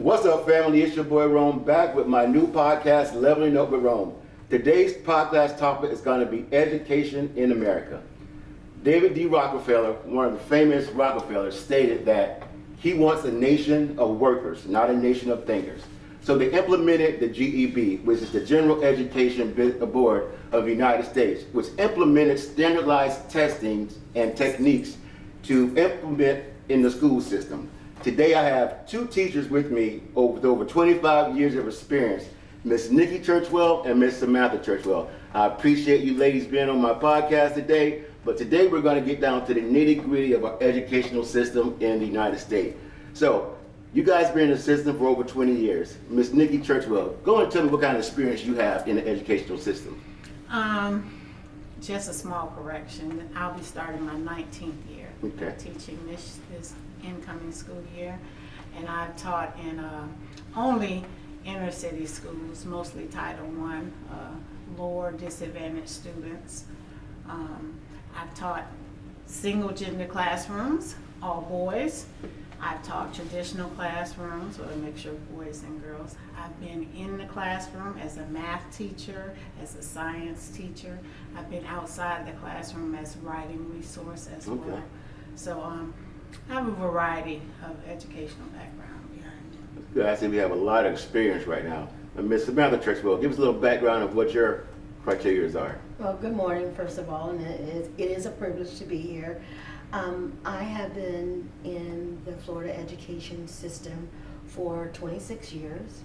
What's up, family? It's your boy Rome back with my new podcast, Leveling Up with Rome. Today's podcast topic is going to be education in America. David D. Rockefeller, one of the famous Rockefellers, stated that he wants a nation of workers, not a nation of thinkers. So they implemented the GEB, which is the General Education Board of the United States, which implemented standardized testing and techniques to implement in the school system. Today I have two teachers with me with over 25 years of experience, Miss Nikki Churchwell and Miss Samantha Churchwell. I appreciate you ladies being on my podcast today, but today we're going to get down to the nitty-gritty of our educational system in the United States. So, you guys been in the system for over 20 years. Miss Nikki Churchwell, go and tell me what kind of experience you have in the educational system. Just a small correction. I'll be starting my 19th year teaching this incoming school year, and I've taught in only inner city schools, mostly Title I, lower disadvantaged students. I've taught single gender classrooms, all boys. I've taught traditional classrooms with a mixture of boys and girls. I've been in the classroom as a math teacher, as a science teacher. I've been outside the classroom as writing resource as well. So I have a variety of educational background behind me. Good. I see we have a lot of experience right now. Miss Samantha Churchwell, give us a little background of what your criteria are. Well, good morning, first of all, and it is a privilege to be here. I have been in the Florida education system for 26 years.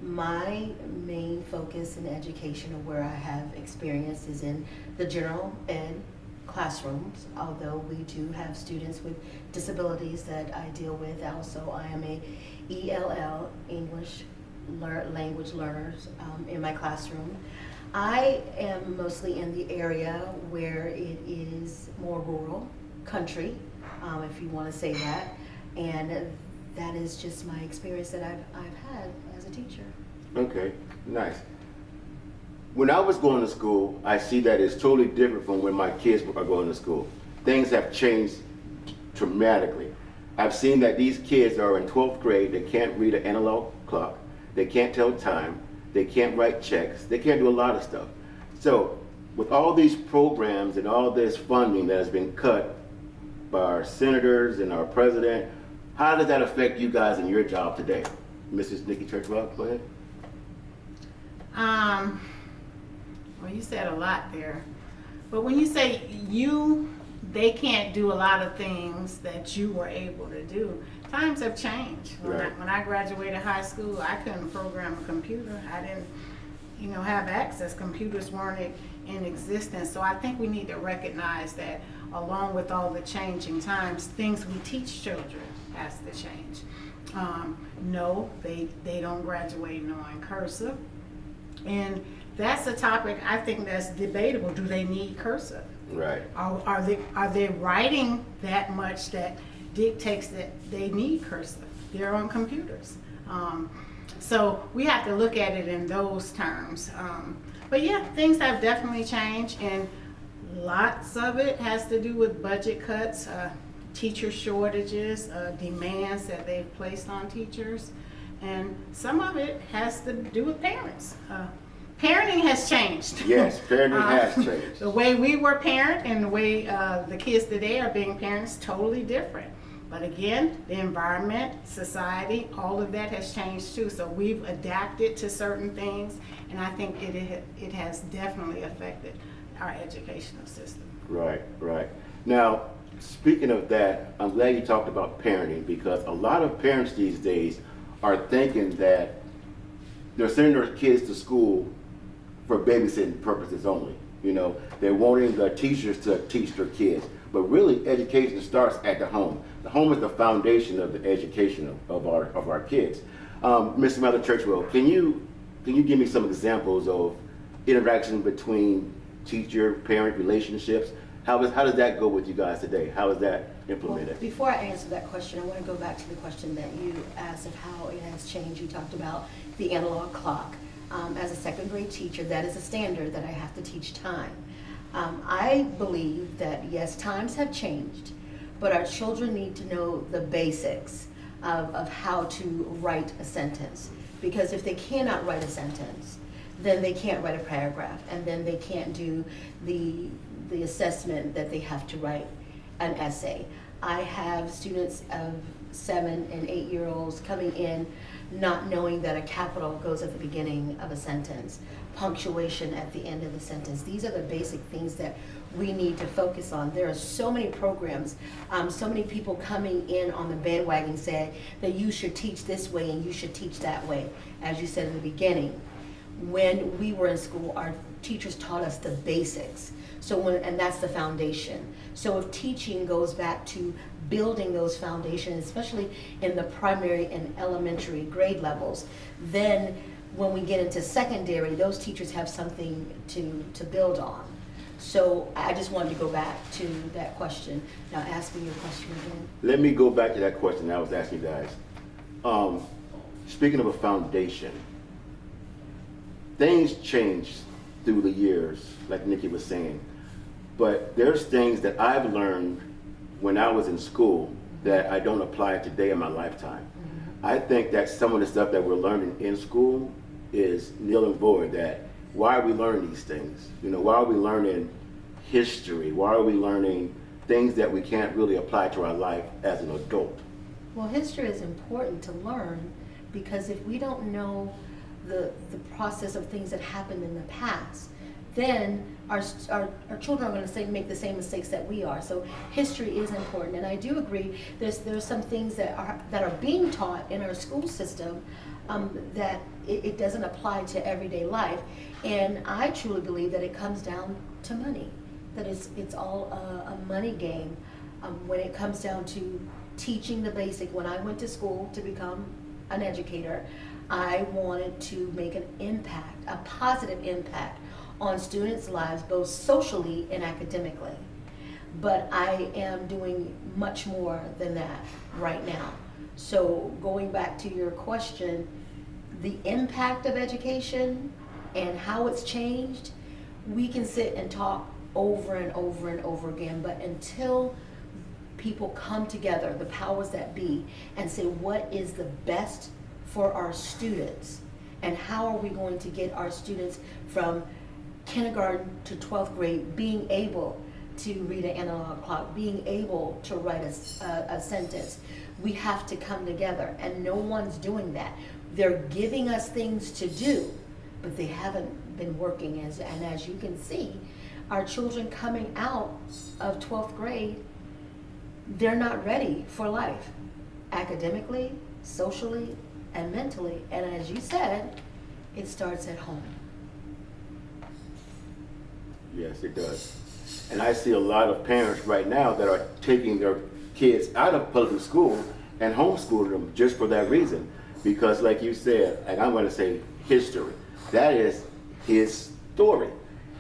My main focus in education, or where I have experience, is in the general ed classrooms, although we do have students with disabilities that I deal with. Also, I am a ELL, English language learners, in my classroom. I am mostly in the area where it is more rural, country, if you want to say that, and that is just my experience that I've had as a teacher. Okay, nice. When I was going to school, I see that it's totally different from when my kids are going to school. Things have changed dramatically. I've seen that these kids are in 12th grade, they can't read an analog clock, they can't tell time, they can't write checks, they can't do a lot of stuff. So, with all these programs and all this funding that has been cut by our senators and our president, how does that affect you guys in your job today? Mrs. Nikki Churchwell, go ahead. Well, you said a lot there. But when you say they can't do a lot of things that you were able to do, times have changed. When I graduated high school, I couldn't program a computer. I didn't, have access. Computers weren't in existence. So I think we need to recognize that along with all the changing times, things we teach children has to change. No, they don't graduate knowing cursive. And that's a topic I think that's debatable. Do they need cursive? Right. Are they writing that much that dictates that they need cursive? They're on computers. So we have to look at it in those terms. But yeah, things have definitely changed, and lots of it has to do with budget cuts, teacher shortages, demands that they've placed on teachers, and some of it has to do with parents. Parenting has changed. Yes, parenting has changed. The way we were parent and the way the kids today are being parents, totally different. But again, the environment, society, all of that has changed too. So we've adapted to certain things, and I think it has definitely affected our educational system. Right. Now, speaking of that, I'm glad you talked about parenting, because a lot of parents these days are thinking that they're sending their kids to school for babysitting purposes only. They're wanting the teachers to teach their kids. But really, education starts at the home. The home is the foundation of the education of our kids. Ms. Samantha Churchwell, can you give me some examples of interaction between teacher-parent relationships? How does that go with you guys today? How is that implemented? Well, before I answer that question, I want to go back to the question that you asked of how it has changed. You talked about the analog clock. As a second grade teacher, that is a standard that I have to teach time. I believe that yes, times have changed, but our children need to know the basics. of how to write a sentence. Because if they cannot write a sentence, then they can't write a paragraph, and then they can't do the assessment that they have to write an essay. I have students of 7 and 8-year-olds coming in not knowing that a capital goes at the beginning of a sentence, punctuation at the end of the sentence. These are the basic things that we need to focus on. There are so many programs, so many people coming in on the bandwagon saying that you should teach this way and you should teach that way. As you said in the beginning, when we were in school, our teachers taught us the basics. And that's the foundation. So if teaching goes back to building those foundations, especially in the primary and elementary grade levels, then when we get into secondary, those teachers have something to build on. So I just wanted to go back to that question. Now ask me your question again. Let me go back to that question I was asking you guys. Speaking of a foundation, things change through the years, like Nikki was saying. But there's things that I've learned when I was in school that I don't apply today in my lifetime. Mm-hmm. I think that some of the stuff that we're learning in school is nil and void. That why are we learning these things? You know, why are we learning history? Why are we learning things that we can't really apply to our life as an adult? Well, history is important to learn because if we don't know the process of things that happened in the past, then our children are going to make the same mistakes that we are. So history is important, and I do agree. There's some things that are being taught in our school system that it doesn't apply to everyday life, and I truly believe that it comes down to money. That it's all a money game when it comes down to teaching the basic. When I went to school to become an educator, I wanted to make an impact, a positive impact on students' lives, both socially and academically. But I am doing much more than that right now. So going back to your question, the impact of education and how it's changed, we can sit and talk over and over and over again, but until people come together, the powers that be, and say what is the best for our students, and how are we going to get our students from kindergarten to 12th grade being able to read an analog clock, being able to write a sentence. We have to come together, and no one's doing that. They're giving us things to do, but they haven't been working. And as you can see, our children coming out of 12th grade, they're not ready for life, academically, socially, and mentally. And as you said, it starts at home. Yes, it does. And I see a lot of parents right now that are taking their kids out of public school and homeschooling them just for that reason. Because like you said, and I'm going to say history, that is his story.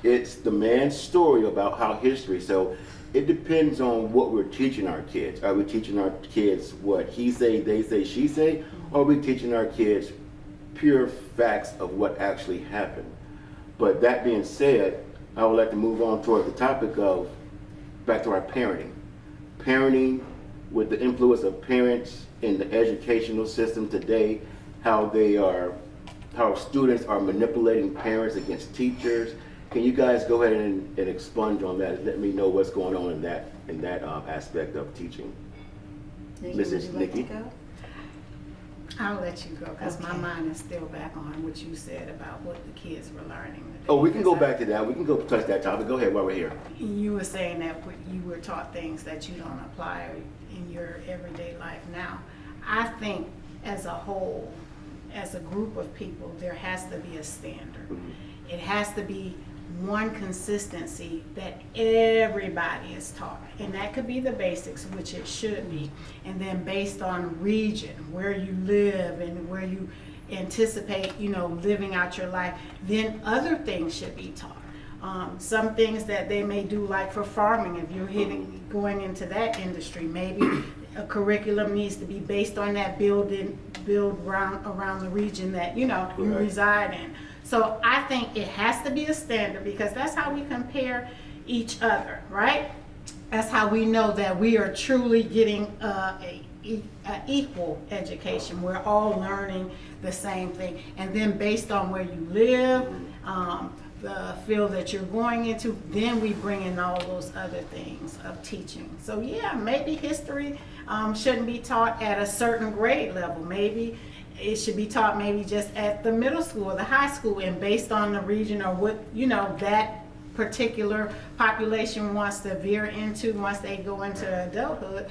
It's the man's story about how history. So it depends on what we're teaching our kids. Are we teaching our kids what he say, they say, she say? Or are we teaching our kids pure facts of what actually happened? But that being said, I would like to move on toward the topic of back to our parenting. Parenting with the influence of parents in the educational system today, how students are manipulating parents against teachers. Can you guys go ahead and expunge on that and let me know what's going on in that aspect of teaching? Mrs. Nikki? I'll let you go because Okay. my mind is still back on what you said about what the kids were learning. Oh, we can go back to that. We can go touch that topic. Go ahead while we're here. You were saying that you were taught things that you don't apply in your everyday life now. I think as a whole, as a group of people, there has to be a standard. Mm-hmm. It has to be one consistency that everybody is taught, and that could be the basics, which it should be, and then based on region, where you live and where you anticipate, living out your life, then other things should be taught. Some things that they may do, like for farming, if you're going into that industry, maybe a curriculum needs to be based on that build around the region that you reside in. So I think it has to be a standard because that's how we compare each other, right? That's how we know that we are truly getting equal education. We're all learning the same thing. And then based on where you live, the field that you're going into, then we bring in all those other things of teaching. So yeah, maybe history shouldn't be taught at a certain grade level. Maybe it should be taught maybe just at the middle school or the high school, and based on the region or what, that particular population wants to veer into once they go into adulthood,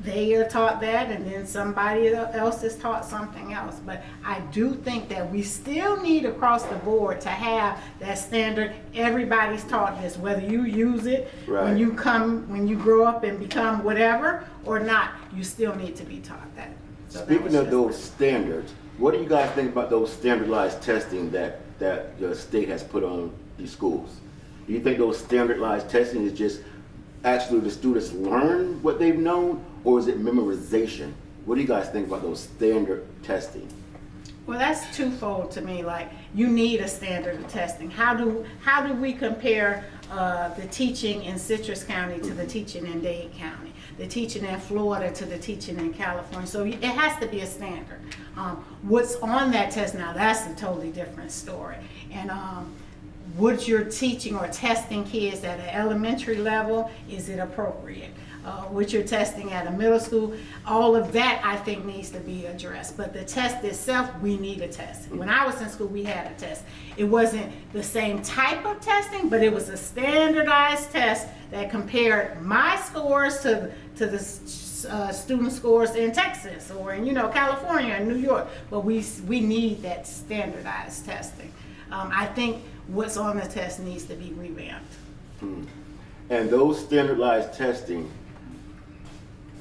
they are taught that, and then somebody else is taught something else. But I do think that we still need across the board to have that standard. Everybody's taught this, whether you use it when you grow up and become whatever or not, you still need to be taught that. So speaking of those standards, what do you guys think about those standardized testing that the state has put on these schools? Do you think those standardized testing is just actually the students learn what they've known, or is it memorization? What do you guys think about those standard testing? Well, that's twofold to me. Like, you need a standard of testing. How do we compare the teaching in Citrus County to the teaching in Dade County, the teaching in Florida to the teaching in California? So it has to be a standard. What's on that test now, that's a totally different story. And what you're teaching or testing kids at an elementary level, is it appropriate? What you're testing at a middle school, all of that I think needs to be addressed. But the test itself, we need a test. When I was in school, we had a test. It wasn't the same type of testing, but it was a standardized test that compared my scores to the student scores in Texas or in California and New York. But we need that standardized testing. I think what's on the test needs to be revamped. And those standardized testing,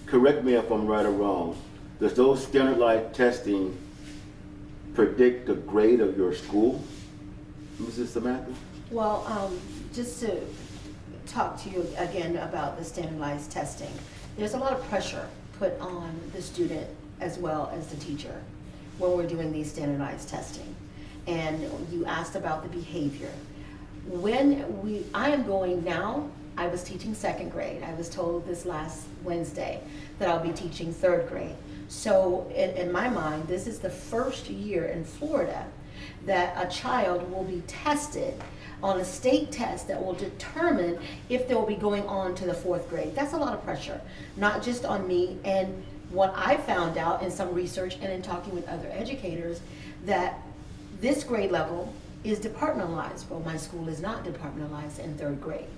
correct me if I'm right or wrong, does those standardized testing predict the grade of your school, Mrs. Samantha? Well, just to talk to you again about the standardized testing, there's a lot of pressure put on the student as well as the teacher when we're doing these standardized testing. And you asked about the behavior. I am going now, I was teaching second grade. I was told this last Wednesday that I'll be teaching third grade. So in my mind, this is the first year in Florida that a child will be tested on a state test that will determine if they'll be going on to the fourth grade. That's a lot of pressure, not just on me. And what I found out in some research and in talking with other educators, that this grade level is departmentalized. Well, my school is not departmentalized in third grade.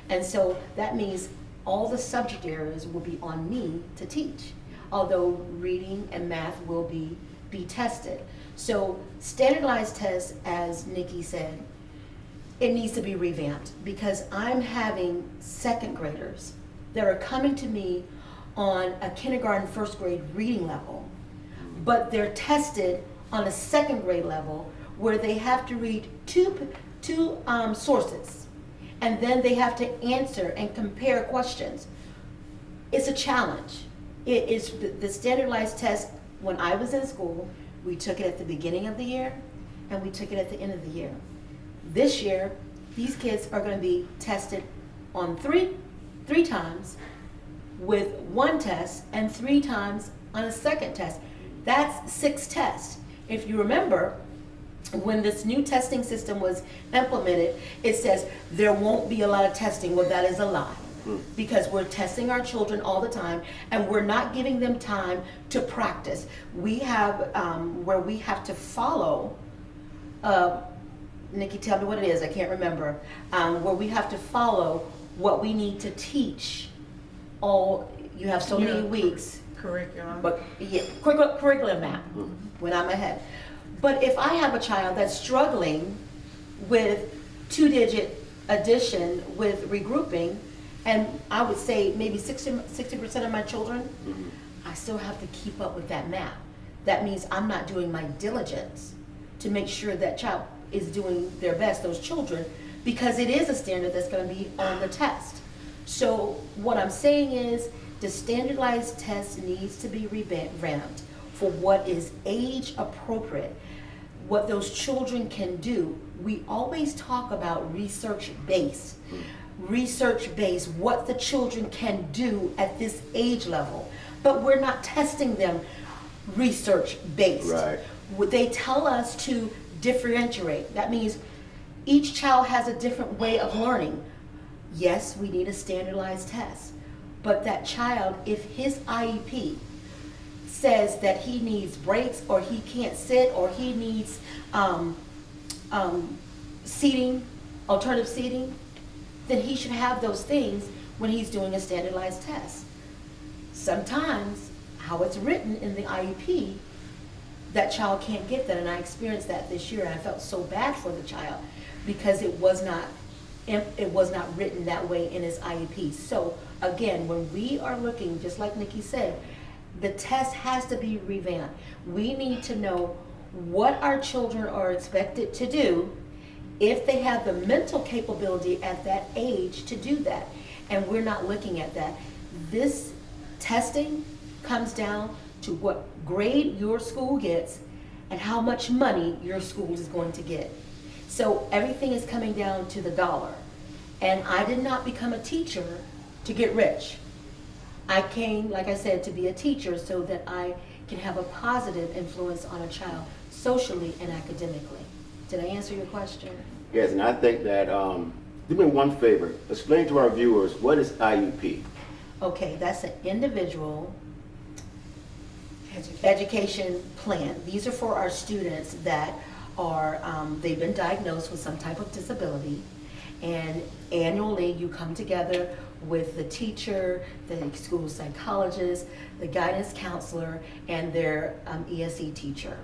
And so that means all the subject areas will be on me to teach, although reading and math will be tested. So standardized tests, as Nikki said, it needs to be revamped, because I'm having second graders that are coming to me on a kindergarten, first grade reading level, but they're tested on a second grade level where they have to read two sources, and then they have to answer and compare questions. It's a challenge. It is the standardized test. When I was in school, we took it at the beginning of the year and we took it at the end of the year. This year, these kids are going to be tested on three times with one test and 3 times on a second test. That's 6 tests. If you remember, when this new testing system was implemented, it says there won't be a lot of testing. Well, that is a lie, because we're testing our children all the time and we're not giving them time to practice. We have where we have to follow, Nikki, tell me what it is, I can't remember, where we have to follow what we need to teach. You have so many weeks. Curriculum. But yeah, curriculum map, when I'm ahead. But if I have a child that's struggling with 2-digit addition with regrouping, and I would say maybe 60% of my children, I still have to keep up with that math. That means I'm not doing my diligence to make sure that child is doing their best, those children, because it is a standard that's going to be on the test. So what I'm saying is the standardized test needs to be revamped for what is age appropriate, what those children can do. We always talk about research-based, what the children can do at this age level. but we're not testing them research-based. Right. They tell us to differentiate. That means each child has a different way of learning. Yes, we need a standardized test, but that child, if his IEP says that he needs breaks, or he can't sit, or he needs seating, alternative seating, then he should have those things when he's doing a standardized test. Sometimes, how it's written in the IEP, that child can't get that, and I experienced that this year, and I felt so bad for the child because it was not written that way in his IEP. So again, when we are looking, just like Nikki said, the test has to be revamped. We need to know what our children are expected to do, if they have the mental capability at that age to do that. And we're not looking at that. This testing comes down to what grade your school gets and how much money your school is going to get. So everything is coming down to the dollar. And I did not become a teacher to get rich. I came, like I said, to be a teacher so that I can have a positive influence on a child socially and academically. Did I answer your question? Yes, and I think that, do me one favor, explain to our viewers, what is IUP? Okay, that's an individual education plan. These are for our students that are, they've been diagnosed with some type of disability, and annually you come together with the teacher, the school psychologist, the guidance counselor, and their ESE teacher.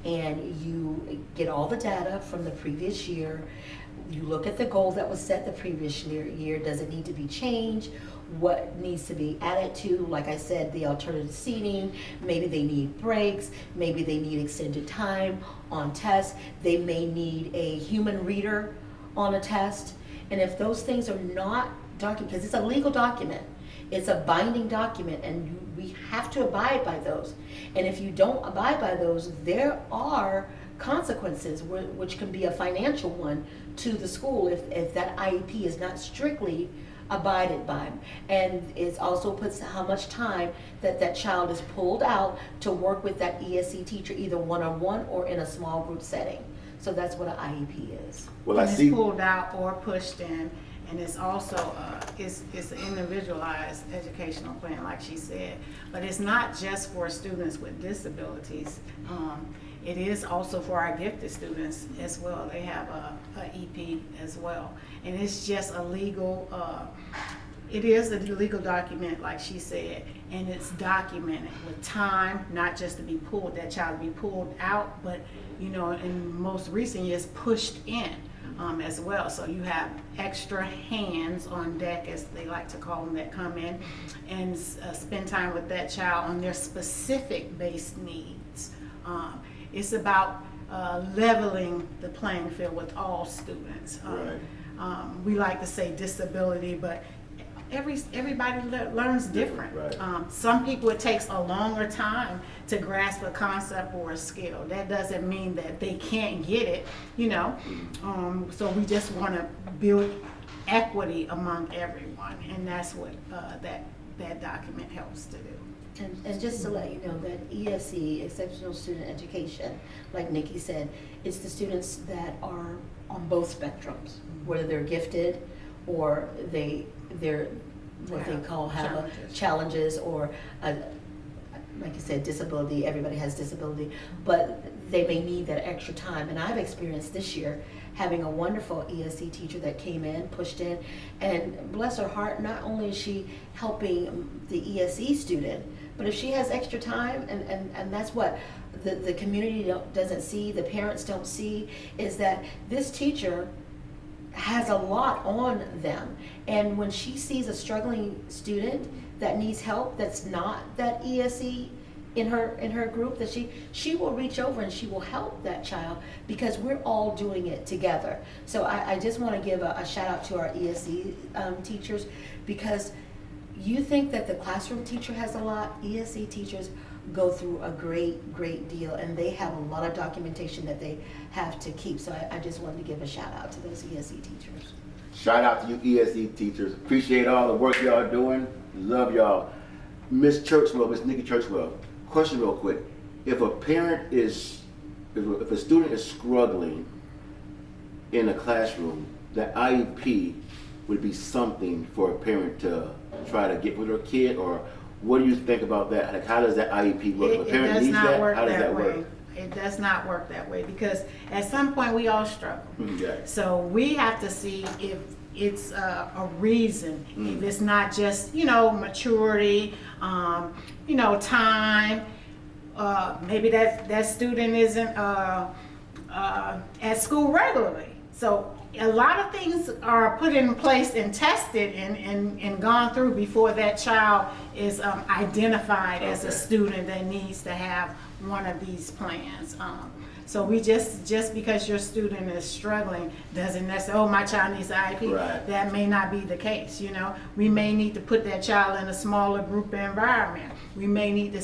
And you get all the data from the previous year. You look at the goal that was set the previous year. Does it need to be changed? What needs to be added to? Like I said, the alternative seating, maybe they need breaks, maybe they need extended time on tests, they may need a human reader on a test. And if those things are not documented, because it's a legal document, it's a binding document, and we have to abide by those. And if you don't abide by those, there are consequences, which can be a financial one to the school if that IEP is not strictly abided by. And it also puts how much time that child is pulled out to work with that ESE teacher, either one-on-one or in a small group setting. So that's what an IEP is. Well, And I it's see. pulled out or pushed in, and it's also it's an individualized educational plan, like she said. But it's not just for students with disabilities. It is also for our gifted students as well. They have a EP as well, and it's just a legal. It is a legal document, like she said, and it's documented with time, not just to be pulled, that child to be pulled out, but in most recent years, pushed in as well. So you have extra hands on deck, as they like to call them, that come in and spend time with that child on their specific base needs. It's about leveling the playing field with all students. Right. We like to say disability, but everybody learns different. Right. Some people, it takes a longer time to grasp a concept or a skill. That doesn't mean that they can't get it, so we just want to build equity among everyone, and that's what that document helps to do. And just to let you know that ESE, Exceptional Student Education, like Nikki said, it's the students that are on both spectrums, whether they're gifted or they're what they call have challenges or like you said, disability. Everybody has disability, but they may need that extra time. And I've experienced this year having a wonderful ESE teacher that came in, pushed in, and bless her heart, not only is she helping the ESE student, but if she has extra time, and that's what the community doesn't see, the parents don't see, is that this teacher has a lot on them. And when she sees a struggling student that needs help, that's not that ESE in her group, that she will reach over and she will help that child, because we're all doing it together. So I just want to give a shout out to our ESE teachers, because you think that the classroom teacher has a lot, ESE teachers go through a great deal, and they have a lot of documentation that they have to keep. So I just wanted to give a shout out to those ESE teachers. Shout out to you ESE teachers. Appreciate all the work y'all doing. Love y'all. Miss Churchwell, Miss Nikki Churchwell, question real quick. If a student is struggling in a classroom, the IEP would be something for a parent to try to get with their kid, or what do you think about that? Like, how does that IEP work? If a parent needs that, how does that work? It does not work that way, because at some point we all struggle. Okay. So we have to see if it's a reason, if it's not just, maturity, time, maybe that student isn't at school regularly. So a lot of things are put in place and tested and gone through before that child is identified as a student that needs to have one of these plans. So we just because your student is struggling doesn't necessarily, my child needs an IEP. Right. That may not be the case, We may need to put that child in a smaller group environment. We may need to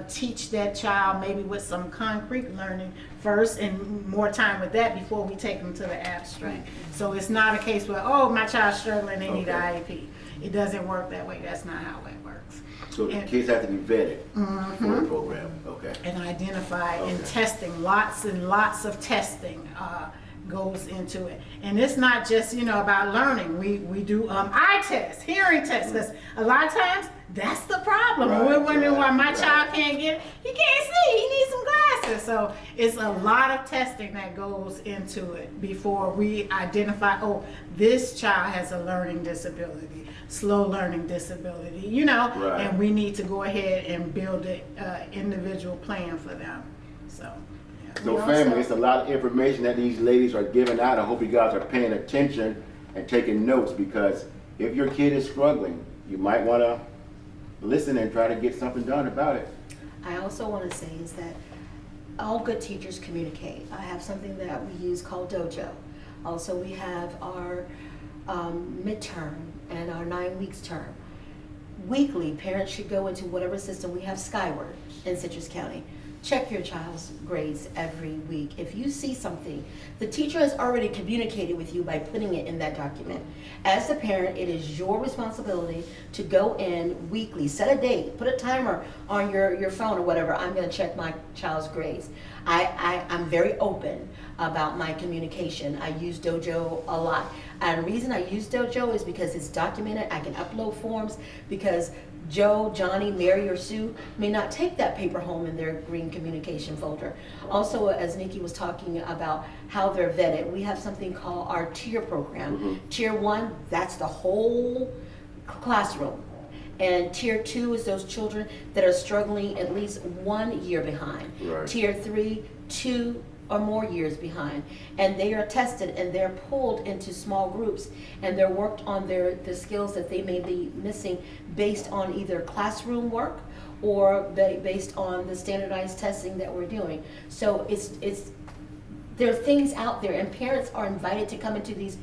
teach that child maybe with some concrete learning first, and more time with that before we take them to the abstract. So it's not a case where, my child's struggling, they need an IEP. It doesn't work that way. That's not how it works. So the kids have to be vetted for the program. Okay. And identified and testing, lots and lots of testing goes into it. And it's not just, about learning. We do eye tests, hearing tests, because a lot of times that's the problem. We're wondering why my child can't get, he can't see, he needs some glasses. So it's a lot of testing that goes into it before we identify, this child has a learning disability, slow learning disability, and we need to go ahead and build an individual plan for them. So, yeah. So family, it's a lot of information that these ladies are giving out. I hope you guys are paying attention and taking notes, because if your kid is struggling, you might want to listen and try to get something done about it. I also want to say is that all good teachers communicate. I have something that we use called Dojo. Also, we have our midterm and our 9 weeks term. Weekly, parents should go into whatever system. We have Skyward in Citrus County. Check your child's grades every week. If you see something, the teacher has already communicated with you by putting it in that document. As a parent, it is your responsibility to go in weekly, set a date, put a timer on your phone or whatever. I'm going to check my child's grades. I'm very open about my communication. I use Dojo a lot. And the reason I use Dojo is because it's documented. I can upload forms, because Joe, Johnny, Mary, or Sue may not take that paper home in their green communication folder. Also, as Nikki was talking about how they're vetted, we have something called our tier program. Tier 1, that's the whole classroom. And tier 2 is those children that are struggling at least 1 year behind. Right. Tier 3, 2 or more years behind, and they are tested and they're pulled into small groups, and they're worked on the skills that they may be missing based on either classroom work or based on the standardized testing that we're doing. So there are things out there, and parents are invited to come into these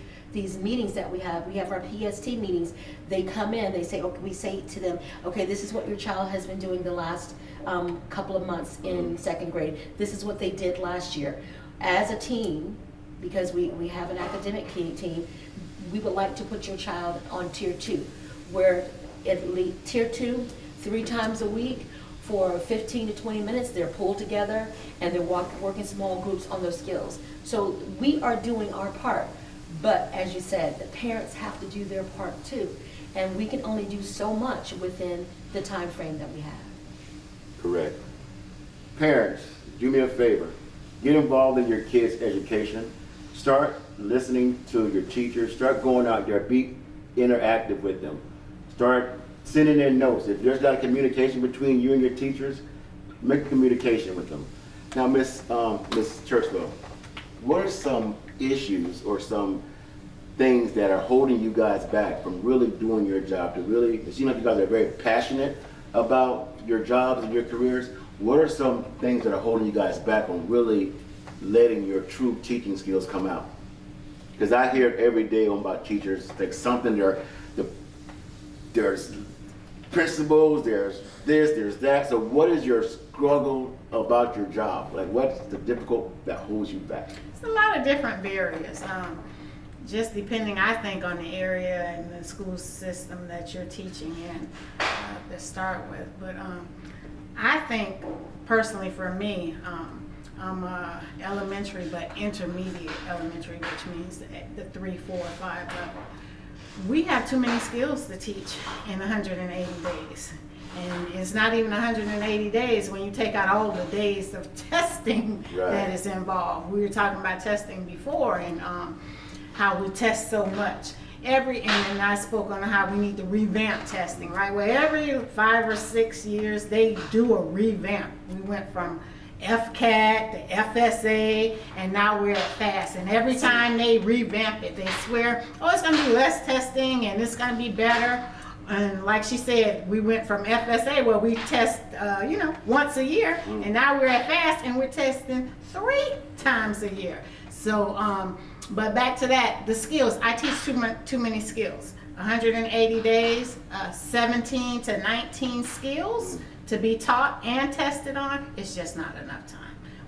meetings that we have. We have our PST meetings. They come in, they say, we say to them, okay, this is what your child has been doing the last couple of months in second grade. This is what they did last year. As a team, because we have an academic team, we would like to put your child on tier 2, where tier 2, 3 times a week for 15 to 20 minutes, they're pulled together and they're working small groups on those skills. So we are doing our part. But as you said, the parents have to do their part too. And we can only do so much within the time frame that we have. Correct. Parents, do me a favor. Get involved in your kids' education. Start listening to your teachers. Start going out there. Be interactive with them. Start sending in notes. If there's not a communication between you and your teachers, make a communication with them. Now, Miss Churchwell, what are some issues or some things that are holding you guys back from really doing your job? It seems like you guys are very passionate about your jobs and your careers. What are some things that are holding you guys back on really letting your true teaching skills come out? Because I hear it every day about teachers, like something there's principles, there's this, there's that. So what is your struggle about your job? Like, what's the difficult that holds you back? It's a lot of different barriers. Just depending, I think, on the area and the school system that you're teaching in. to start with, but I think personally for me, I'm elementary, but intermediate elementary, which means the 3, 4, 5 level. We have too many skills to teach in 180 days. And it's not even 180 days when you take out all the days of testing that is involved. We were talking about testing before and how we test so much. And I spoke on how we need to revamp testing, right? Where every 5 or 6 years they do a revamp. We went from FCAT to FSA, and now we're at FAST. And every time they revamp it, they swear, oh, it's going to be less testing and it's going to be better. And like she said, we went from FSA where we test, once a year, and now we're at FAST and we're testing 3 times a year. So, but back to that, the skills. I teach too many skills. 180 days, 17 to 19 skills to be taught and tested on. It's just not enough time.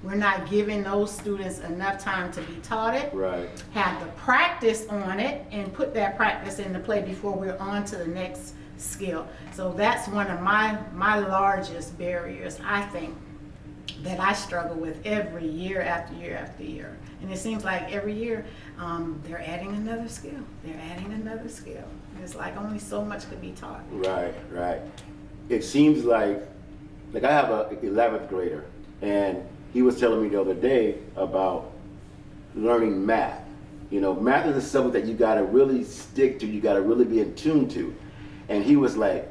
We're not giving those students enough time to be taught it, have the practice on it, and put that practice into play before we're on to the next skill. So that's one of my largest barriers, I think, that I struggle with every year after year after year. And it seems like every year they're adding another skill. They're adding another skill. It's like only so much could be taught. Right. It seems like I have a 11th grader, and he was telling me the other day about learning math. Math is a subject that you got to really stick to, you got to really be in tune to. And he was like,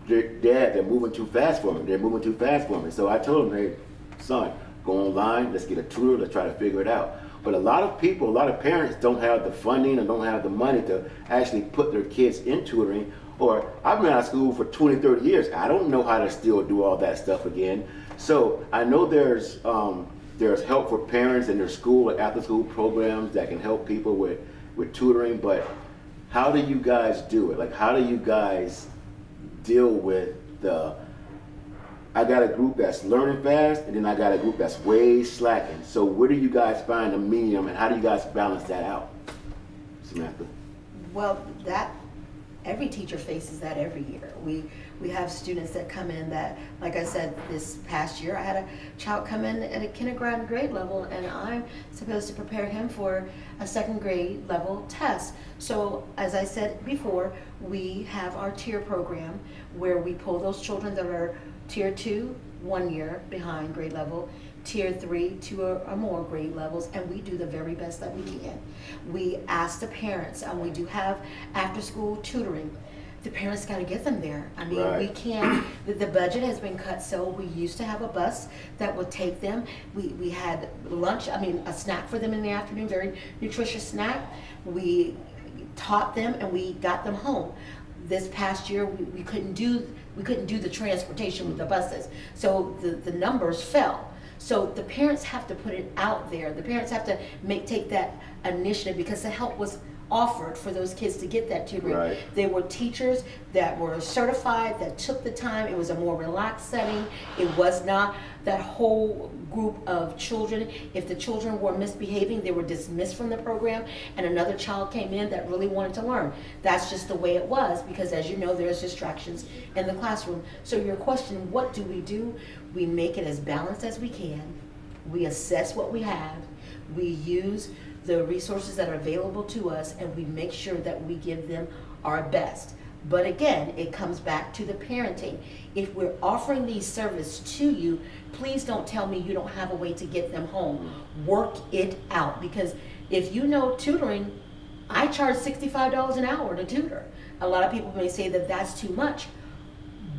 Dad, they're moving too fast for me. So I told him, hey, son, go online, let's get a tutor, let's try to figure it out. But a lot of parents don't have the funding and don't have the money to actually put their kids in tutoring. Or I've been out of school for 20, 30 years. I don't know how to still do all that stuff again. So I know there's help for parents in their school or after school programs that can help people with tutoring, but how do you guys do it? Like, how do you guys deal with I got a group that's learning fast, and then I got a group that's way slacking. So where do you guys find a medium, and how do you guys balance that out? Samantha? Well, every teacher faces that every year. We have students that come in that, like I said, this past year I had a child come in at a kindergarten grade level, and I'm supposed to prepare him for a 2nd grade level test. So as I said before, we have our tier program where we pull those children that are tier 2, 1 year behind grade level, tier 3, 2 or more grade levels, and we do the very best that we can. We ask the parents, and we do have after school tutoring. The parents got to get them there. I mean, we can't, the budget has been cut, so we used to have a bus that would take them. We had lunch, a snack for them in the afternoon, very nutritious snack. We taught them and we got them home. This past year, we couldn't do the transportation with the buses, so the numbers fell. So the parents have to put it out there. The parents have to take that initiative, because the help was offered for those kids to get that tutoring. They were teachers that were certified, that took the time. It was a more relaxed setting. It was not that whole group of children. If the children were misbehaving, they were dismissed from the program, and another child came in that really wanted to learn. That's just the way it was, because as you know, there's distractions in the classroom. So your question, what do? We make it as balanced as we can. We assess what we have. We use the resources that are available to us, and we make sure that we give them our best. But again, it comes back to the parenting. If we're offering these services to you, please don't tell me you don't have a way to get them home. Work it out, because if you know tutoring, I charge $65 an hour to tutor. A lot of people may say that that's too much,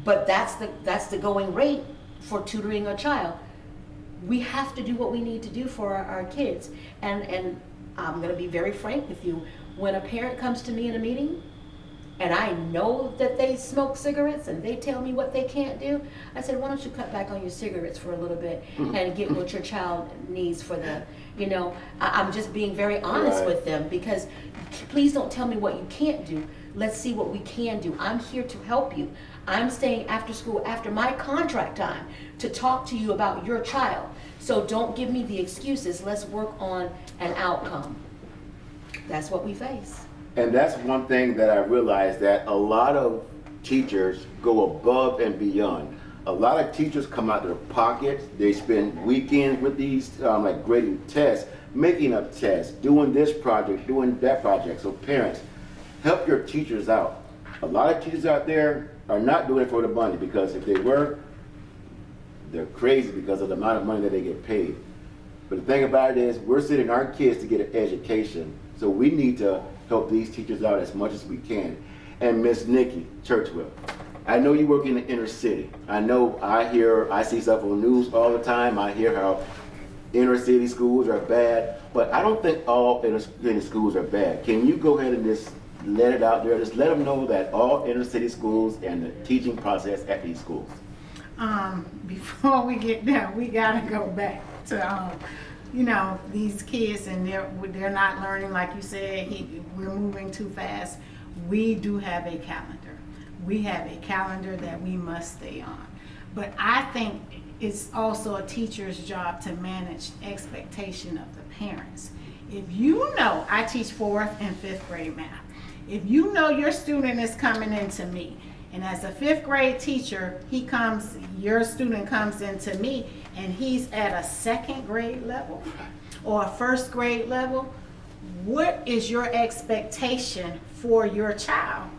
but that's the going rate for tutoring a child. We have to do what we need to do for our kids. And I'm going to be very frank with you. When a parent comes to me in a meeting and I know that they smoke cigarettes and they tell me what they can't do, I said, why don't you cut back on your cigarettes for a little bit and get what your child needs for them? I'm just being very honest with them, because please don't tell me what you can't do. Let's see what we can do. I'm here to help you. I'm staying after school after my contract time to talk to you about your child. So don't give me the excuses. Let's work on an outcome. That's what we face. And that's one thing that I realized, that a lot of teachers go above and beyond. A lot of teachers come out of their pockets. They spend weekends with these, like grading tests, making up tests, doing this project, doing that project. So parents, help your teachers out. A lot of teachers out there are not doing it for the money, because if they were, they're crazy because of the amount of money that they get paid. But the thing about it is, we're sending our kids to get an education, so we need to help these teachers out as much as we can. And Miss Nikki Churchwell, I know you work in the inner city. I know I see stuff on the news all the time. I hear how inner city schools are bad, but I don't think all inner city schools are bad. Can you go ahead and just let it out there? Just let them know that all inner city schools and the teaching process at these schools. Before we get there, we gotta go back to, these kids, and they're not learning, like you said, we're moving too fast. We do have a calendar. We have a calendar that we must stay on. But I think it's also a teacher's job to manage expectation of the parents. If you know, I teach 4th and 5th grade math. If you know your student is coming into me, and as a 5th grade teacher, your student comes into me and he's at a 2nd grade level or a 1st grade level, what is your expectation for your child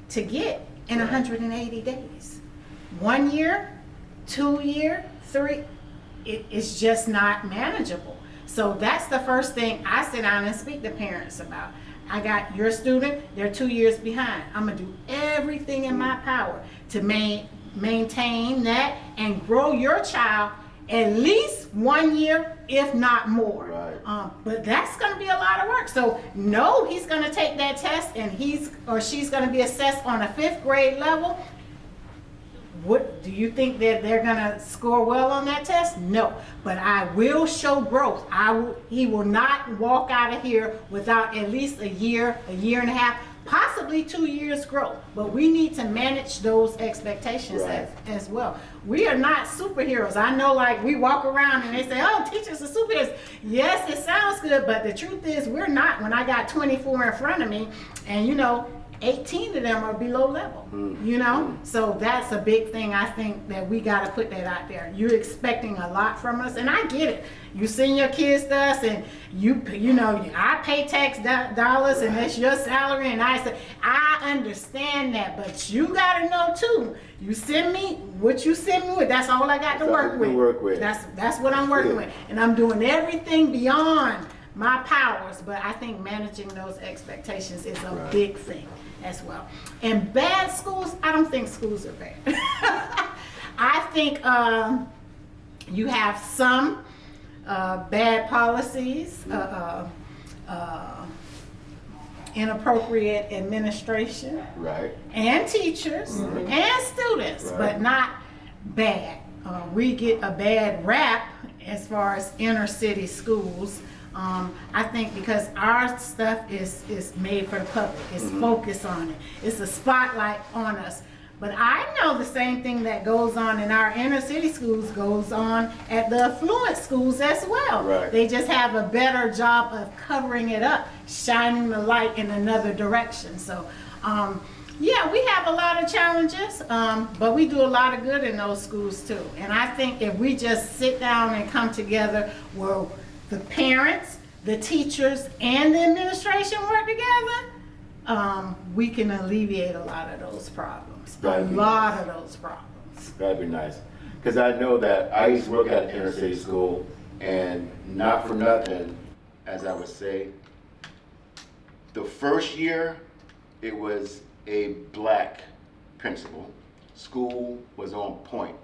to get in 180 days? 1 year, 2 year, 3, it's just not manageable. So that's the first thing I sit down and speak to parents about. I got your student, they're 2 years behind. I'm gonna do everything in my power to maintain that and grow your child at least 1 year, if not more. Right. But that's gonna be a lot of work. So no, he's gonna take that test and he's or she's gonna be assessed on a 5th grade level. What do you think that they're gonna score well on that test? No, but I will show growth. He will not walk out of here without at least a year and a half, possibly 2 years growth. But we need to manage those expectations Right. as well. We are not superheroes. I know, like, we walk around and they say, oh, teachers are superheroes. Yes, it sounds good, but the truth is we're not. When I got 24 in front of me, and 18 of them are below level, So that's a big thing. I think that we got to put that out there. You're expecting a lot from us, and I get it. You send your kids to us, and I pay tax dollars, and that's your salary, and I understand that, but you got to know too. You send me what you send me with. That's all I got to work with. That's what I'm working with, and I'm doing everything beyond my powers. But I think managing those expectations is a big thing as well. And bad schools, I don't think schools are bad. I think you have some bad policies, inappropriate administration, Right. and teachers and students, Right. but not bad. We get a bad rap as far as inner city schools. I think because our stuff is made for the public. It's focused on it. It's a spotlight on us. But I know the same thing that goes on in our inner city schools goes on at the affluent schools as well. Right. They just have a better job of covering it up, shining the light in another direction. So, yeah, we have a lot of challenges, but we do a lot of good in those schools too. And I think if we just sit down and come together where the parents, the teachers, and the administration work together, we can alleviate a lot of those problems. That'd be Lot of those problems. That'd be nice. Because I know that I used to work at an inner city school, and not for nothing, as I would say, the first year it was a black principal. School was on point.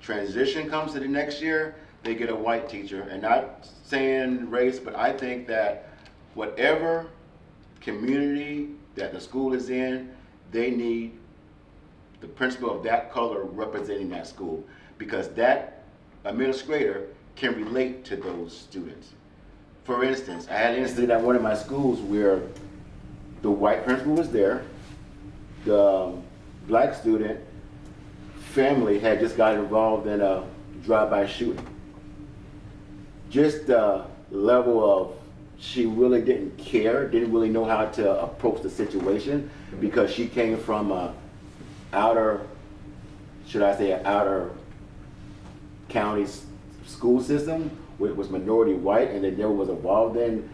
Transition comes to the next year, they get a white teacher. And not saying race, but I think that whatever community that the school is in, they need the principal of that color representing that school, because that administrator can relate to those students. For instance, I had an incident at one of my schools where the white principal was there, the black student family had just got involved in a drive-by shooting. Just the level of she really didn't care, didn't really know how to approach the situation because she came from a outer, should I say, an outer county school system, which was majority white, and then never was involved in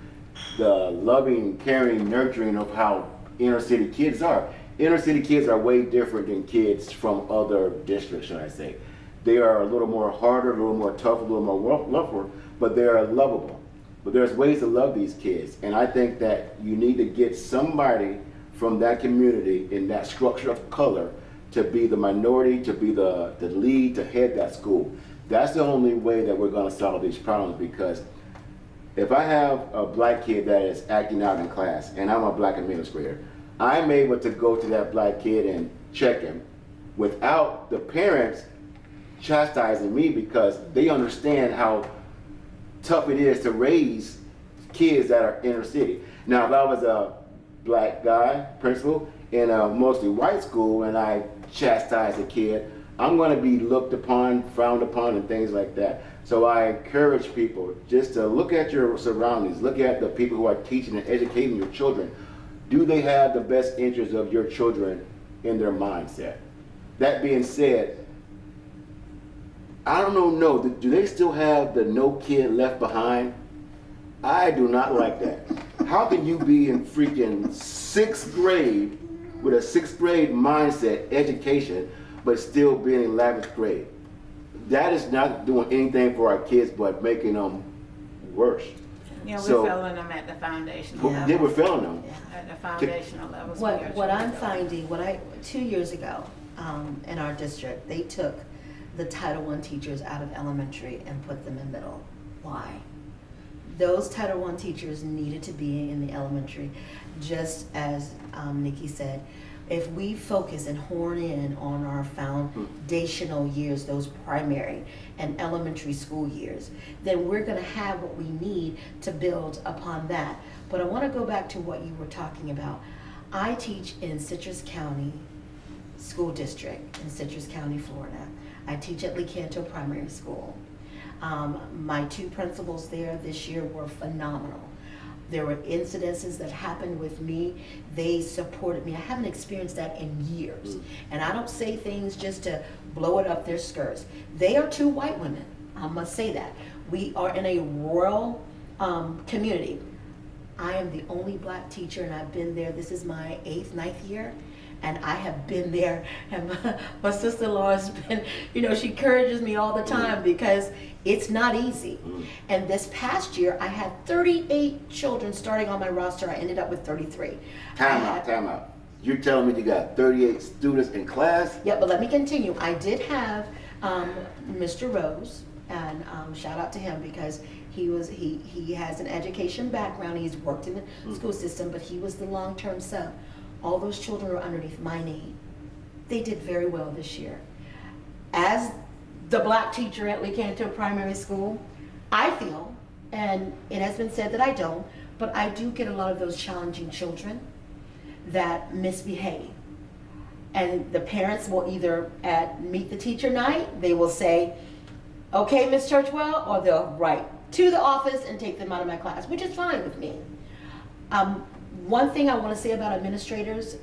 the loving, caring, nurturing of how inner city kids are. Inner city kids are way different than kids from other districts, should I say. They are a little more harder, a little more tough, a little more rougher, but they are lovable. But there's ways to love these kids, and I think that you need to get somebody from that community in that structure of color to be the minority, to be the lead, to head that school. That's the only way that we're going to solve these problems, because if I have a black kid that is acting out in class and I'm a black administrator, I'm able to go to that black kid and check him without the parents chastising me, because they understand how tough it is to raise kids that are inner city. Now, if I was a black guy, principal, in a mostly white school and I chastise a kid, I'm going to be looked upon, frowned upon, and things like that. So I encourage people just to look at your surroundings, look at the people who are teaching and educating your children. Do they have the best interests of your children in their mindset? That being said, I don't know, do they still have the no kid left behind? I do not like that. How can you be in freaking 6th grade with a 6th grade mindset, education, but still being in 11th grade? That is not doing anything for our kids but making them worse. Yeah, we're So- failing them at the foundational level. They were failing them. At the foundational levels. What I'm finding, 2 years ago, in our district, they took the Title I teachers out of elementary and put them in middle. Why? Those Title I teachers needed to be in the elementary, just as Nikki said. If we focus and horn in on our foundational years, those primary and elementary school years, then we're going to have what we need to build upon that. But I want to go back to what you were talking about. I teach in Citrus County School District in Citrus County, Florida. I teach at Lecanto Primary School. My 2 principals there this year were phenomenal. There were incidences that happened with me. They supported me. I haven't experienced that in years. And I don't say things just to blow it up their skirts. They are 2 white women. I must say that. We are in a rural community. I am the only black teacher, and I've been there. This is my 8th, 9th year. And I have been there, and my sister-in-law has been, she encourages me all the time because it's not easy. And this past year, I had 38 children starting on my roster. I ended up with 33. Time out. You're telling me you got 38 students in class? Yeah, but let me continue. I did have Mr. Rose, and shout out to him because he has an education background. He's worked in the school system, but he was the long-term sub. All those children were underneath my name. They did very well this year. As the black teacher at Lecanto Primary School, I feel, and it has been said that I don't, but I do get a lot of those challenging children that misbehave. And the parents will either at Meet the Teacher night, they will say, okay, Miss Churchwell, or they'll write to the office and take them out of my class, which is fine with me. One thing I want to say about administrators,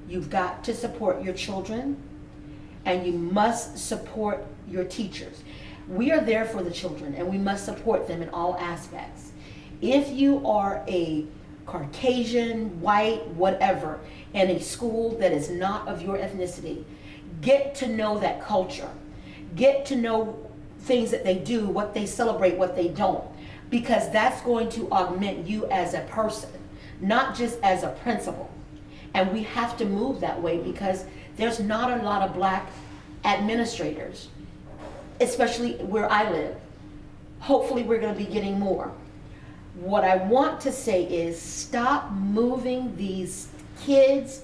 you've got to support your children and you must support your teachers. We are there for the children and we must support them in all aspects. If you are a Caucasian, white, whatever, in a school that is not of your ethnicity, get to know that culture. Get to know things that they do, what they celebrate, what they don't. Because that's going to augment you as a person, not just as a principal. And we have to move that way because there's not a lot of black administrators, especially where I live. Hopefully we're going to be getting more. What I want to say is stop moving these kids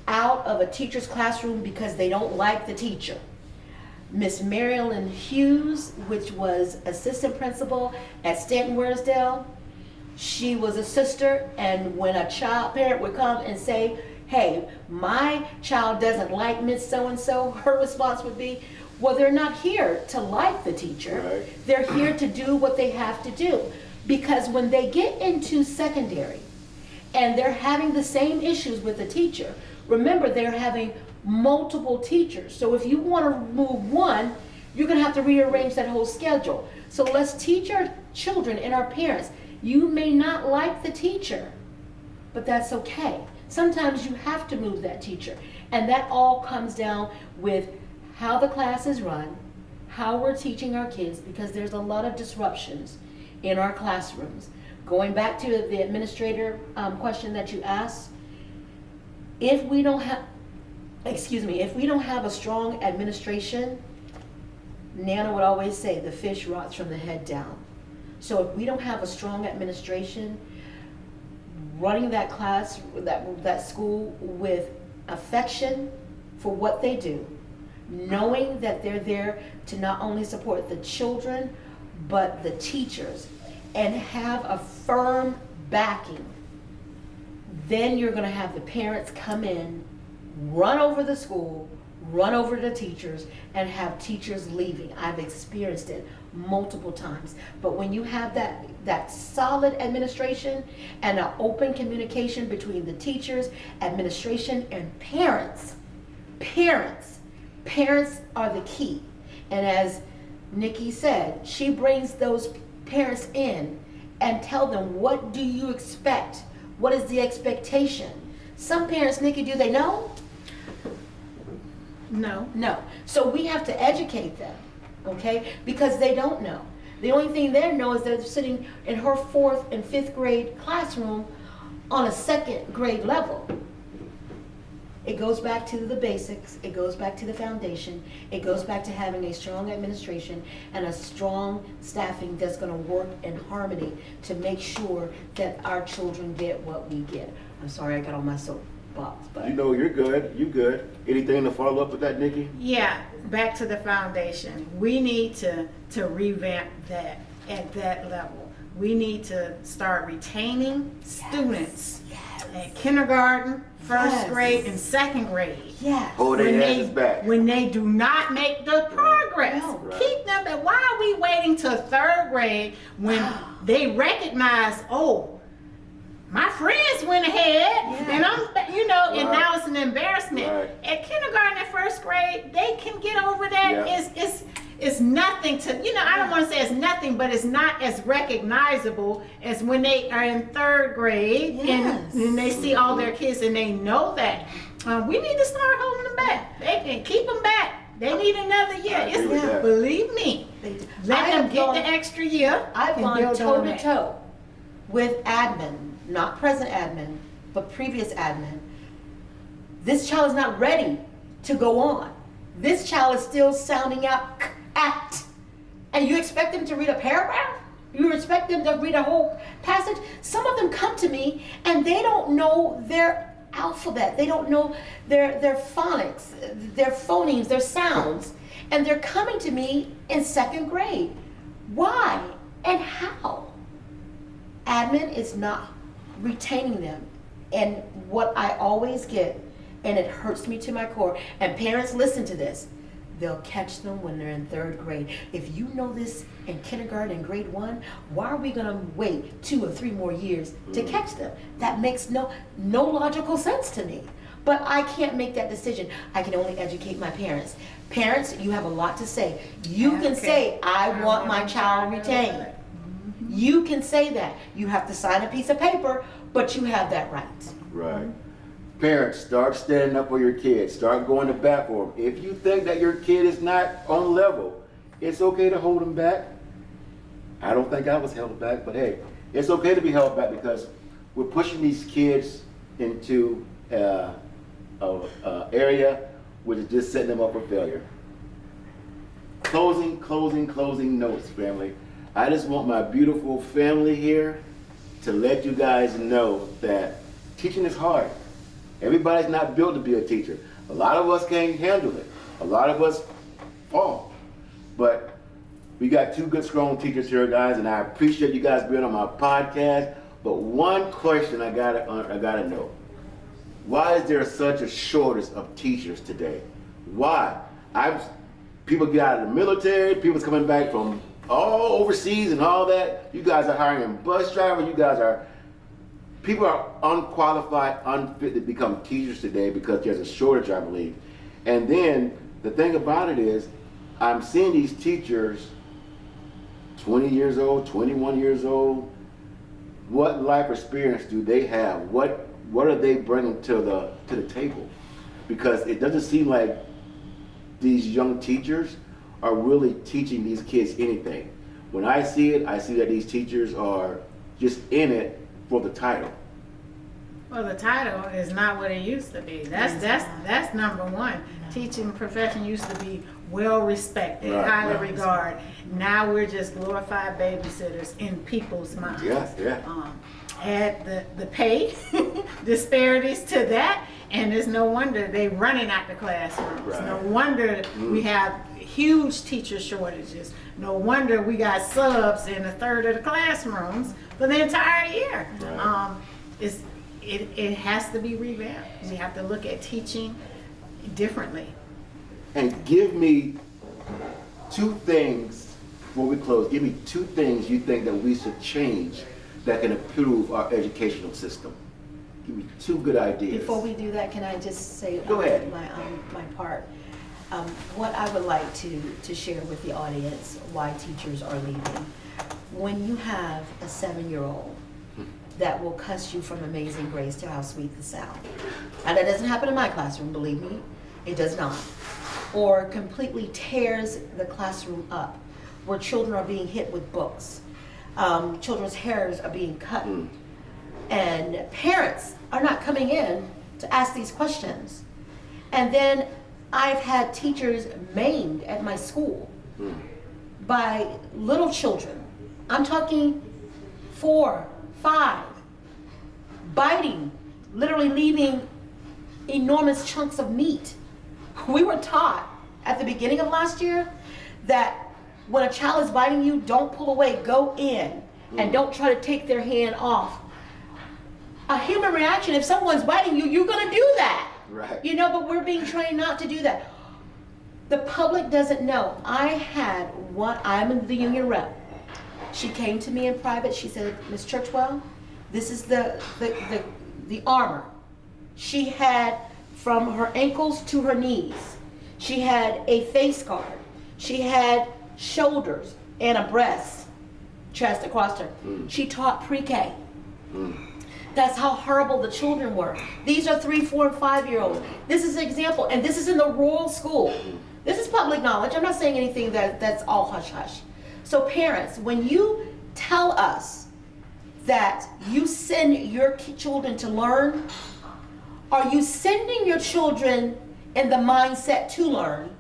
out of a teacher's classroom because they don't like the teacher. Miss Marilyn Hughes, which was assistant principal at Stanton Wearsdale, she was a sister, and when a child parent would come and say, hey, my child doesn't like Miss So-and-so, her response would be, well, they're not here to like the teacher. Right. They're here to do what they have to do. Because when they get into secondary and they're having the same issues with the teacher, remember they're having multiple teachers. So if you want to move one, you're going to have to rearrange that whole schedule. So let's teach our children and our parents. You may not like the teacher, but that's okay. Sometimes you have to move that teacher. And that all comes down with how the class is run, how we're teaching our kids, because there's a lot of disruptions in our classrooms. Going back to the administrator question that you asked, if we don't have a strong administration, Nana would always say the fish rots from the head down. So if we don't have a strong administration running that class, that school with affection for what they do, knowing that they're there to not only support the children, but the teachers, and have a firm backing, then you're going to have the parents come in, run over the school, run over the teachers, and have teachers leaving. I've experienced it multiple times. But when you have that solid administration and an open communication between the teachers, administration, and parents are the key. And as Nikki said, she brings those parents in and tell them, what do you expect? What is the expectation? Some parents, Nikki, do they know? No. No. So we have to educate them, okay? Because they don't know. The only thing they know is they're sitting in her 4th and 5th grade classroom on a 2nd grade level. It goes back to the basics. It goes back to the foundation. It goes back to having a strong administration and a strong staffing that's going to work in harmony to make sure that our children get what we get. I'm sorry I got on my soapbox, but You know, you're good. You good. Anything to follow up with that, Nikki? Yeah, back to the foundation. We need to revamp that at that level. We need to start retaining students at kindergarten, first Yes. grade, and 2nd grade. yes. Hold their asses back. When they do not make the progress, No. Right. keep them. Why are we waiting till 3rd grade when they recognize, oh, my friends went ahead, Yeah. and and Right. now it's an embarrassment. Right. At kindergarten and 1st grade, they can get over that. Yeah. It's nothing to, I don't want to say it's nothing, but it's not as recognizable as when they are in 3rd grade Yes. and they see all their kids and they know that. We need to start holding them back. They can keep them back. They need another year. I agree with that. Believe me, They- let I them have get gone- the extra year. I've and gone build toe on to that. toe with admin, not present admin, but previous admin. This child is not ready to go on. This child is still sounding out act. And you expect them to read a paragraph? You expect them to read a whole passage? Some of them come to me and they don't know their alphabet. They don't know their phonics, their phonemes, their sounds. And they're coming to me in 2nd grade. Why and how? Admin is not retaining them. And what I always get, and it hurts me to my core, and parents listen to this, they'll catch them when they're in 3rd grade. If you know this in kindergarten and grade 1, why are we gonna wait 2 or 3 more years to catch them? That makes no logical sense to me. But I can't make that decision. I can only educate my parents. Parents, you have a lot to say. You can say, I want my child retained. You can say that. You have to sign a piece of paper, but you have that right. Right. Parents, start standing up for your kids. Start going to bat for them. If you think that your kid is not on level, it's okay to hold them back. I don't think I was held back, but hey, it's okay to be held back because we're pushing these kids into a area which is just setting them up for failure. Closing notes, family. I just want my beautiful family here to let you guys know that teaching is hard. Everybody's not built to be a teacher. A lot of us can't handle it. A lot of us fall. But we got 2 good, strong teachers here, guys, and I appreciate you guys being on my podcast. But one question I gotta know. Why is there such a shortage of teachers today? Why? People get out of the military, people's coming back from all overseas and all that. You guys are hiring bus drivers. People are unqualified, unfit to become teachers today because there's a shortage, I believe. And then the thing about it is, I'm seeing these teachers 20 years old, 21 years old. What life experience do they have? What are they bringing to the table? Because it doesn't seem like these young teachers are really teaching these kids anything. When I see it, I see that these teachers are just in it for the title. Well, the title is not what it used to be. That's number one. Teaching profession used to be well respected, highly regarded. Now we're just glorified babysitters in people's minds. Yes, yeah. Add the pay disparities to that, and it's no wonder they running out the classrooms. Right. No wonder we have huge teacher shortages. No wonder we got subs in a third of the classrooms for the entire year. Right. It has to be revamped. We have to look at teaching differently. And give me two things, before we close, give me two things you think that we should change that can improve our educational system. Give me two good ideas. Before we do that, can I just say Go ahead. my part? What I would like to share with the audience why teachers are leaving. When you have a 7-year-old that will cuss you from Amazing Grace to How Sweet the Sound, and that doesn't happen in my classroom, believe me, it does not, or completely tears the classroom up, where children are being hit with books, children's hairs are being cut, and parents are not coming in to ask these questions. And then I've had teachers maimed at my school by little children. I'm talking 4, 5, biting, literally leaving enormous chunks of meat. We were taught at the beginning of last year that when a child is biting you, don't pull away, go in, and don't try to take their hand off. A human reaction, if someone's biting you, you're gonna do that. Right. You know, but we're being trained not to do that. The public doesn't know. I'm the union rep. She came to me in private, she said, Ms. Churchwell, this is the armor. She had from her ankles to her knees. She had a face guard. She had shoulders and a breast, chest across her. She taught pre-K. That's how horrible the children were. These are 3, 4, and 5-year-olds. This is an example, and this is in the rural school. This is public knowledge. I'm not saying anything that's all hush-hush. So parents, when you tell us that you send your children to learn, are you sending your children in the mindset to learn?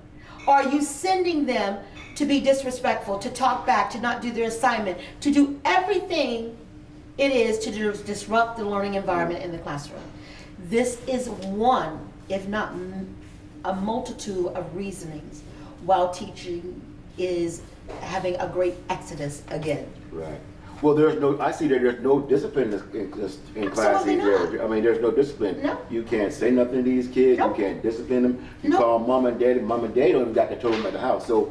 Or are you sending them to be disrespectful, to talk back, to not do their assignment, to do everything it is to disrupt the learning environment in the classroom? This is one, if not a multitude of reasonings while teaching is having a great exodus again. Right. Well, I see that there's no discipline in class Absolutely either. not. I mean, there's no discipline. No. You can't say nothing to these kids. Nope. You can't discipline them. You Nope. call mom and dad don't even got control of them at the house. So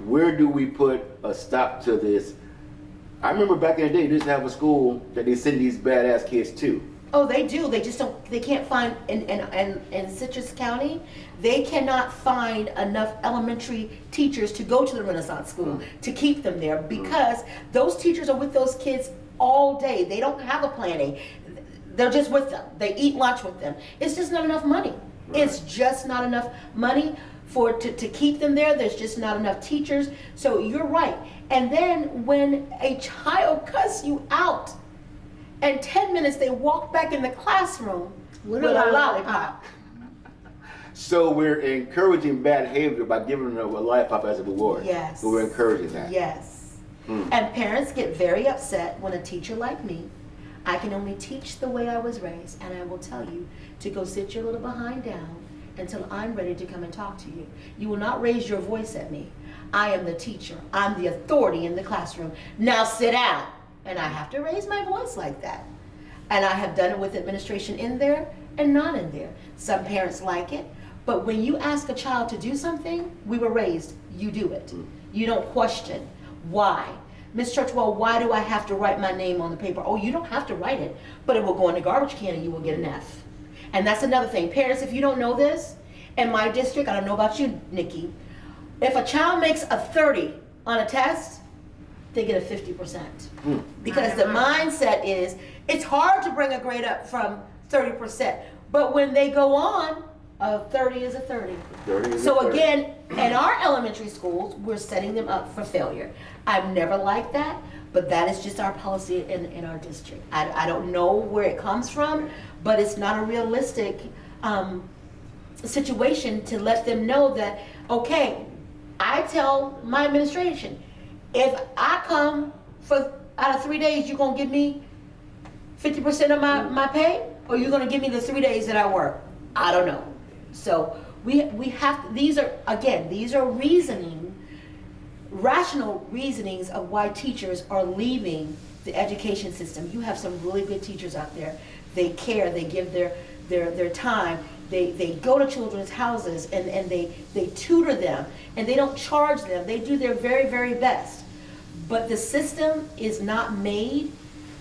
where do we put a stop to this? I remember back in the day, they used to have a school that they send these badass kids to. Oh, they do. They just don't. They can't find in Citrus County. They cannot find enough elementary teachers to go to the Renaissance School to keep them there because those teachers are with those kids all day. They don't have a plan A. They're just with them. They eat lunch with them. It's just not enough money. Right. It's just not enough money to keep them there. There's just not enough teachers. So you're right. And then when a child cuss you out, in 10 minutes they walk back in the classroom with a lollipop. So we're encouraging bad behavior by giving them a lollipop as a reward. Yes. So we're encouraging that. Yes. And parents get very upset when a teacher like me, I can only teach the way I was raised, and I will tell you to go sit your little behind down until I'm ready to come and talk to you. You will not raise your voice at me. I am the teacher. I'm the authority in the classroom. Now sit down. And I have to raise my voice like that. And I have done it with administration in there and not in there. Some parents like it, but when you ask a child to do something, we were raised, you do it. You don't question Why? Miss Churchwell, why do I have to write my name on the paper? Oh, you don't have to write it, but it will go in the garbage can and you will get an F. And that's another thing. Parents, if you don't know this, in my district, I don't know about you, Nikki, if a child makes a 30 on a test, they get a 50%. Because the mindset is, it's hard to bring a grade up from 30%. But when they go on, a 30 is a 30. 30 is a So 30. again, in our elementary schools, we're setting them up for failure. I've never liked that, but that is just our policy in our district. I don't know where it comes from, but it's not a realistic situation to let them know that, okay, I tell my administration, if I come for out of 3 days, you're gonna give me 50% of my pay, or you're gonna give me the 3 days that I work? I don't know. So we have, these are rational reasonings of why teachers are leaving the education system. You have some really good teachers out there. They care, they give their time, they go to children's houses and they tutor them, and they don't charge them. They do their very, very best. But the system is not made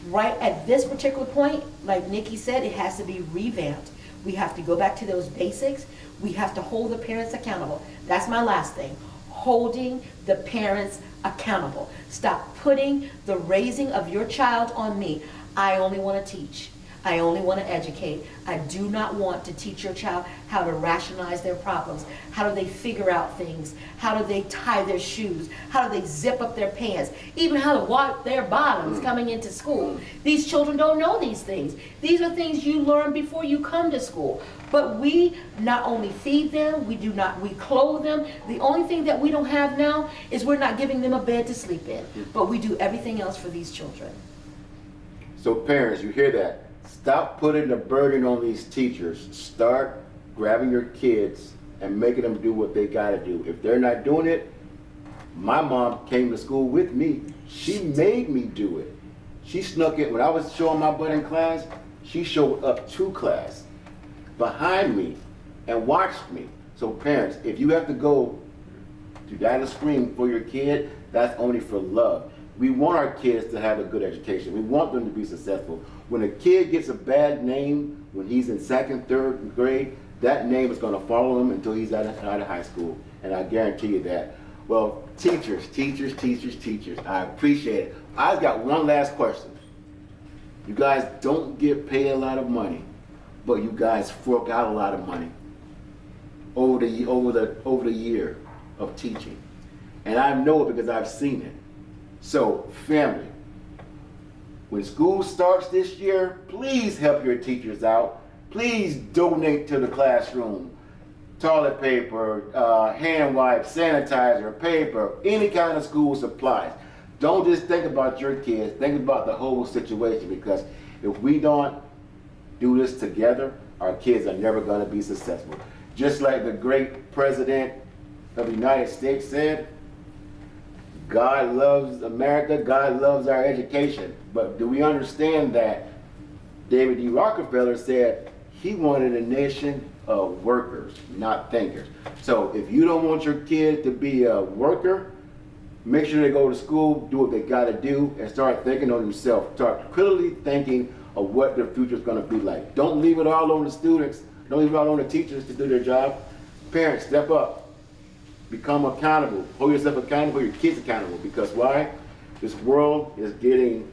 right at this particular point. Like Nikki said, it has to be revamped. We have to go back to those basics. We have to hold the parents accountable. That's my last thing. Holding the parents accountable. Stop putting the raising of your child on me. I only want to teach. I only want to educate. I do not want to teach your child how to rationalize their problems. How do they figure out things? How do they tie their shoes? How do they zip up their pants? Even how to wipe their bottoms coming into school. These children don't know these things. These are things you learn before you come to school. But we not only feed them, we clothe them. The only thing that we don't have now is we're not giving them a bed to sleep in. But we do everything else for these children. So parents, you hear that? Stop putting the burden on these teachers. Start grabbing your kids and making them do what they gotta do. If they're not doing it, my mom came to school with me. She made me do it. She snuck it. When I was showing my butt in class, she showed up to class behind me and watched me. So parents, if you have to go to dial a screen for your kid, that's only for love. We want our kids to have a good education. We want them to be successful. When a kid gets a bad name when he's in second, third grade, that name is going to follow him until he's out of high school. And I guarantee you that. Well, teachers, I appreciate it. I've got one last question. You guys don't get paid a lot of money, but you guys fork out a lot of money over the year of teaching. And I know it because I've seen it. So, family, when school starts this year, please help your teachers out. Please donate to the classroom. Toilet paper, hand wipes, sanitizer, paper, any kind of school supplies. Don't just think about your kids, think about the whole situation, because if we don't do this together, our kids are never going to be successful. Just like the great president of the United States said, God loves America, God loves our education. But do we understand that David D. Rockefeller said he wanted a nation of workers, not thinkers. So if you don't want your kid to be a worker, make sure they go to school, do what they gotta do, and start thinking on themselves. Start critically thinking of what their future is gonna be like. Don't leave it all on the students, don't leave it all on the teachers to do their job. Parents, step up. Become accountable. Hold yourself accountable, hold your kids accountable. Because why? This world is getting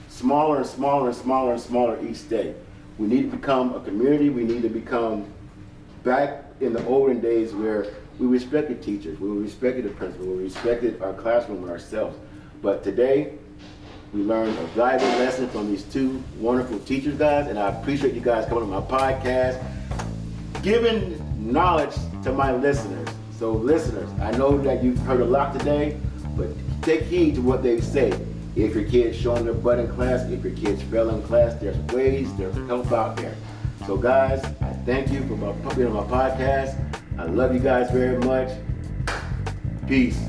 smaller and smaller and smaller and smaller each day. We need to become a community. We need to become back in the olden days where we respected teachers, we respected the principal, we respected our classroom and ourselves. But today, we learned a valuable lesson from these two wonderful teachers, guys, and I appreciate you guys coming to my podcast, giving knowledge to my listeners. So listeners, I know that you've heard a lot today, but take heed to what they say. If your kid's showing their butt in class, if your kid's failing in class, there's ways, there's help out there. So guys, I thank you for being on my podcast. I love you guys very much. Peace.